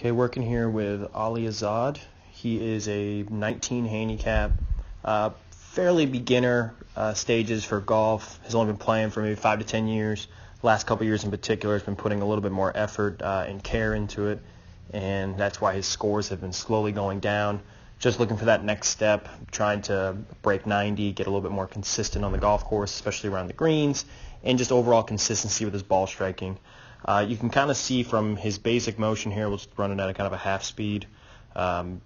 Okay, working here with Azad. He is a 19 handicap, fairly beginner stages for golf. Has only been playing for maybe 5 to 10 years. Last couple years in particular has been putting a little bit more effort and care into it, and that's why his scores have been slowly going down. Just looking for that next step, trying to break 90, get a little bit more consistent on the golf course, especially around the greens, and just overall consistency with his ball striking. You can kind of see from his basic motion here, we'll just run it at a kind of a half speed. Can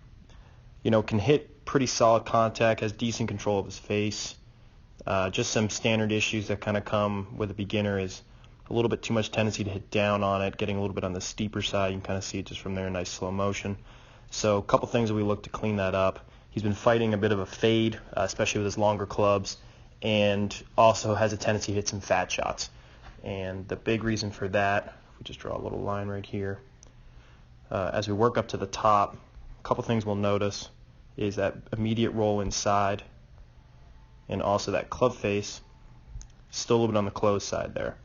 hit pretty solid contact, has decent control of his face. Just some standard issues that kind of come with a beginner is a little bit too much tendency to hit down on it, getting a little bit on the steeper side. You can kind of see it just from there, nice slow motion. So a couple things that we look to clean that up. He's been fighting a bit of a fade, especially with his longer clubs, and also has a tendency to hit some fat shots. And the big reason for that, if we just draw a little line right here, as we work up to the top, a couple things we'll notice is that immediate roll inside and also that club face, still a little bit on the closed side there.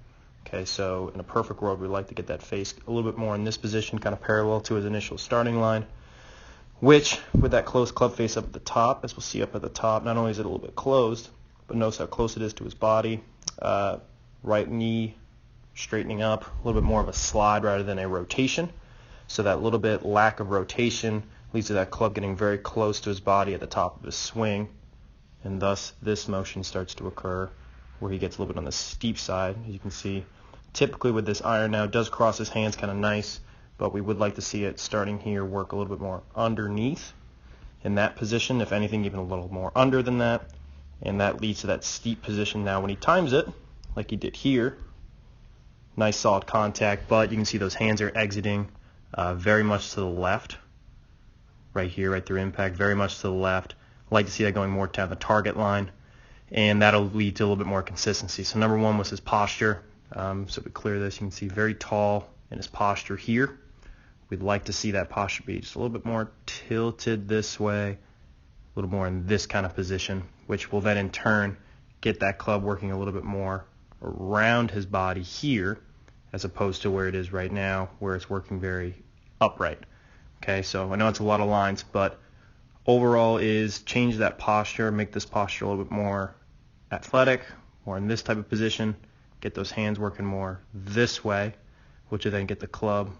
Okay, so in a perfect world, we'd like to get that face a little bit more in this position, kind of parallel to his initial starting line, which with that closed club face up at the top, as we'll see up at the top, not only is it a little bit closed, but notice how close it is to his body. Right knee straightening up, a little bit more of a slide rather than a rotation. So that little bit lack of rotation leads to that club getting very close to his body at the top of his swing, and thus this motion starts to occur where he gets a little bit on the steep side. As you can see, typically with this iron now, it does cross his hands kind of nice, but we would like to see it starting here work a little bit more underneath in that position, if anything even a little more under than that, and that leads to that steep position. Now when he times it, like he did here, nice solid contact, but you can see those hands are exiting very much to the left, right here, right through impact, very much to the left. I'd like to see that going more down the target line, and that'll lead to a little bit more consistency. So number one was his posture. So if we clear this, you can see very tall in his posture here. We'd like to see that posture be just a little bit more tilted this way, a little more in this kind of position, which will then in turn get that club working a little bit more around his body here, as opposed to where it is right now, where it's working very upright. Okay, so I know it's a lot of lines, but overall is change that posture, make this posture a little bit more athletic, more in this type of position, get those hands working more this way, which will then get the club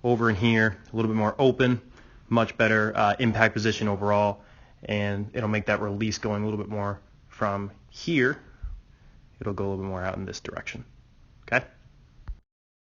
over in here, a little bit more open, much better impact position overall, and it'll make that release going a little bit more from here. It'll go a little bit more out in this direction.